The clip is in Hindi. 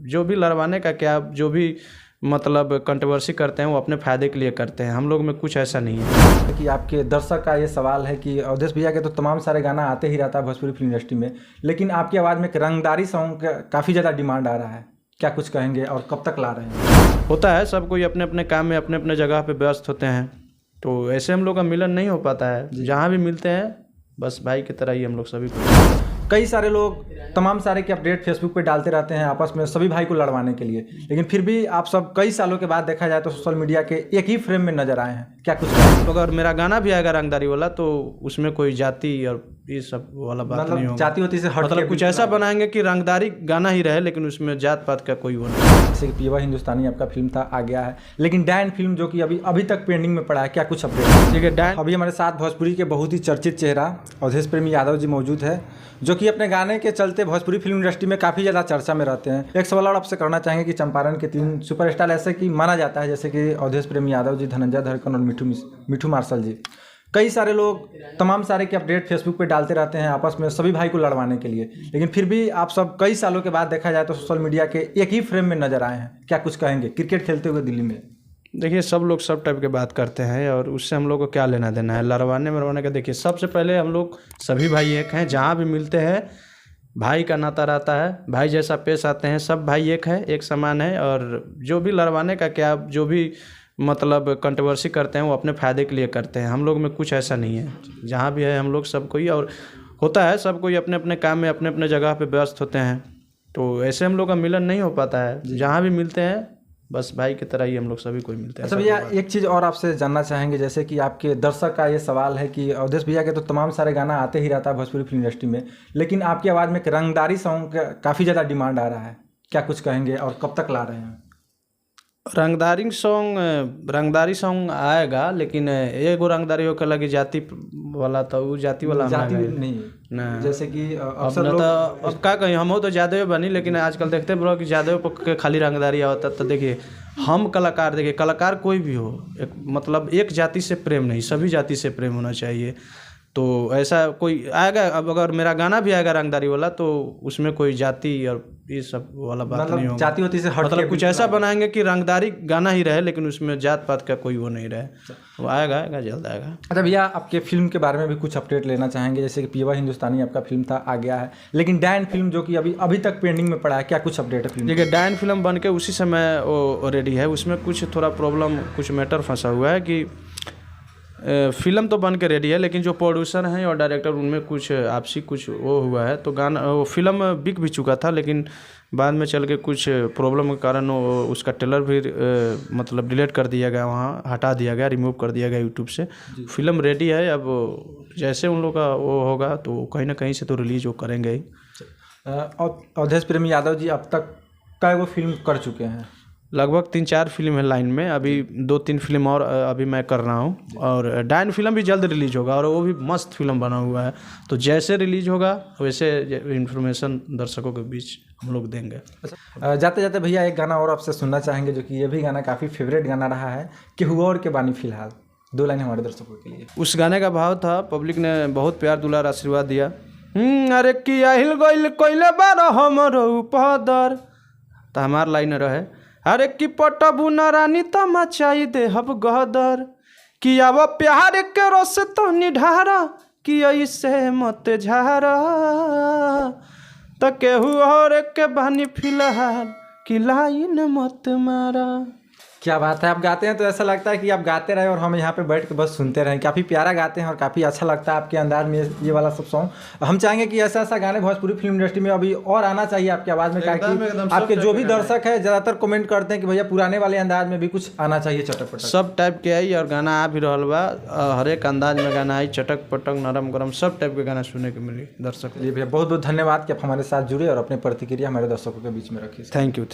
जो भी लड़वाने का क्या, जो भी मतलब कंट्रोवर्सी करते हैं वो अपने फ़ायदे के लिए करते हैं। हम लोग में कुछ ऐसा नहीं है कि आपके दर्शक का ये सवाल है कि अवधेश भैया के तो तमाम सारे गाना आते ही रहता है भोजपुरी फिल्म इंडस्ट्री में, लेकिन आपकी आवाज़ में एक रंगदारी सॉन्ग का काफ़ी ज़्यादा डिमांड आ रहा है। क्या कुछ कहेंगे और कब तक ला रहे हैं? होता है, सब कोई अपने अपने काम में अपने अपने जगह पे व्यस्त होते हैं, तो ऐसे हम लोग का मिलन नहीं हो पाता है। जहाँ भी मिलते हैं बस भाई की तरह ही हम लोग सभी को। कई सारे लोग तमाम सारे के अपडेट फेसबुक पे डालते रहते हैं आपस में सभी भाई को लड़वाने के लिए, लेकिन फिर भी आप सब कई सालों के बाद देखा जाए तो सोशल मीडिया के एक ही फ्रेम में नजर आए हैं। क्या कुछ तो अगर मेरा गाना भी आएगा रंगदारी वाला तो उसमें कोई जाति और ये सब वाला बात नहीं होगा। जाति होती से हट मतलब कुछ ऐसा बनाएंगे कि रंगदारी गाना ही रहे लेकिन उसमें जात पात का कोई वो नहीं। जैसे कि पीवा हिंदुस्तानी आपका फिल्म था, आ गया है, लेकिन डैन फिल्म जो कि अभी तक पेंडिंग में पड़ा है, क्या कुछ अपडेट? ठीक है, डैन अभी हमारे साथ भोजपुरी के बहुत ही चर्चित चेहरा अवधेश प्रेमी यादव जी मौजूद है, जो कि अपने गाने के चलते भोजपुरी फिल्म इंडस्ट्री में काफ़ी ज़्यादा चर्चा में रहते हैं। एक सवाल और आपसे करना चाहेंगे कि चंपारण के 3 सुपरस्टार ऐसे कि माना जाता है, जैसे कि अवधेश प्रेमी यादव जी, धनंजय धड़कन और मिठू मार्शल जी। कई सारे लोग तमाम सारे के अपडेट फेसबुक पे डालते रहते हैं आपस में सभी भाई को लड़वाने के लिए, लेकिन फिर भी आप सब कई सालों के बाद देखा जाए तो सोशल मीडिया के एक ही फ्रेम में नजर आए हैं। क्या कुछ कहेंगे क्रिकेट खेलते हुए दिल्ली में? देखिए, सब लोग सब टाइप के बात करते हैं और उससे हम लोग को क्या लेना देना है लड़वाने मरवाने का। देखिए, सबसे पहले हम लोग सभी भाई एक हैं, जहाँ भी मिलते हैं भाई का नाता रहता है, भाई जैसा पेश आते हैं, सब भाई एक है, एक समान है। और जो भी लड़वाने का क्या, जो भी मतलब कंट्रोवर्सी करते हैं वो अपने फ़ायदे के लिए करते हैं। हम लोग में कुछ ऐसा नहीं है। जहाँ भी है हम लोग सब कोई, और होता है सब कोई अपने अपने काम में अपने अपने जगह पे व्यस्त होते हैं, तो ऐसे हम लोग का मिलन नहीं हो पाता है। जहाँ भी मिलते हैं बस भाई की तरह ही हम लोग सभी कोई मिलते हैं। अच्छा भैया, एक चीज़ और आपसे जानना चाहेंगे, जैसे कि आपके दर्शक का ये सवाल है कि अवधेश भैया के तो तमाम सारे गाना आते ही रहता है भोजपुरी फिल्म इंडस्ट्री में, लेकिन आपकी आवाज़ में एक रंगदारी सॉन्ग का काफ़ी ज़्यादा डिमांड आ रहा है। क्या कुछ कहेंगे और कब तक ला रहे हैं? रंगदारी सॉन्ग आएगा, लेकिन एगो रंगदारी होकर लगी जाति वाला, तो वो जाति वाला जाति नहीं ना, जैसे कि अक्सर लोग अब क्या कहीं, हम हो तो जादव बनी, लेकिन आजकल देखते बड़ो कि जादव के खाली रंगदारी आवता। तो देखिए, हम कलाकार, देखिए कलाकार कोई भी हो, एक मतलब एक जाति से प्रेम नहीं, सभी जाति से प्रेम होना चाहिए। तो ऐसा कोई आएगा, अब अगर मेरा गाना भी आएगा रंगदारी वाला तो उसमें कोई जाति और ये सब वाला बात नहीं होगा। जाति होती से हट मतलब कुछ ऐसा बनाएंगे कि रंगदारी गाना ही रहे लेकिन उसमें जात पात का कोई वो नहीं रहे। वो आएगा जल्द आएगा। अच्छा भैया, आपके फिल्म के बारे में भी कुछ अपडेट लेना चाहेंगे, जैसे कि पीवा हिंदुस्तानी आपका फिल्म था, आ गया है, लेकिन डैन फिल्म जो कि अभी तक पेंडिंग में पड़ा है, क्या कुछ अपडेट है फिल्म? देखिए, डैन फिल्म बन के उसी समय वो रेडी है, उसमें कुछ थोड़ा प्रॉब्लम, कुछ मैटर फंसा हुआ है कि फिल्म तो बन के रेडी है, लेकिन जो प्रोड्यूसर हैं और डायरेक्टर उनमें कुछ आपसी कुछ वो हुआ है। तो गाना, वो फिल्म बिक भी चुका था, लेकिन बाद में चल के कुछ प्रॉब्लम के कारण उसका ट्रेलर भी मतलब डिलीट कर दिया गया, वहाँ हटा दिया गया, रिमूव कर दिया गया यूट्यूब से। फिल्म रेडी है, अब जैसे उन लोग का वो होगा तो कहीं ना कहीं से तो रिलीज वो करेंगे ही। अवधेश प्रेमी यादव जी अब तक कई वो फिल्म कर चुके हैं? लगभग 3-4 फिल्म है लाइन में, अभी 2-3 फिल्म और अभी मैं कर रहा हूँ, और डैन फिल्म भी जल्द रिलीज होगा और वो भी मस्त फिल्म बना हुआ है। तो जैसे रिलीज होगा वैसे इन्फॉर्मेशन दर्शकों के बीच हम लोग देंगे। अच्छा, जाते जाते भैया एक गाना और आपसे सुनना चाहेंगे, जो कि ये भी गाना काफ़ी फेवरेट गाना रहा है, केहू और के बानी फिलहाल। 2 लाइन हमारे दर्शकों के लिए। उस गाने का भाव था, पब्लिक ने बहुत प्यार दुलार आशीर्वाद दिया। अरे किया हिल गइल कोइले बार हमरो उपदर, तो हमार लाइन रहे, अरे कि पटबू न रानी तो मचाई दे हब गदर, कि अब प्यार के रस तो निढारा, कि ऐसे मत झारा, तो केहू और के बानी फिलहाल, कि लाइन मत मारा। क्या बात है, आप गाते हैं तो ऐसा लगता है कि आप गाते रहे और हम यहाँ पे बैठ के बस सुनते रहें। काफ़ी प्यारा गाते हैं और काफ़ी अच्छा लगता है आपके अंदाज में ये वाला सब सॉन्ग। हम चाहेंगे कि ऐसा गाने भोजपुरी फिल्म इंडस्ट्री में अभी और आना चाहिए आपकी आवाज़ में, क्या आपके जो भी दर्शक है ज़्यादातर कमेंट करते हैं कि भैया पुराने वाले अंदाज में भी कुछ आना चाहिए, चटक पटक। सब टाइप के आई और गाना आ भी रहा बा, हर एक अंदाज में गाना आई, चटक पटक नरम गरम सब टाइप के गाना सुनने को मिली दर्शक। जी भैया, बहुत बहुत धन्यवाद कि आप हमारे साथ जुड़े और अपने प्रतिक्रिया हमारे दर्शकों के बीच में रखी। Thank you.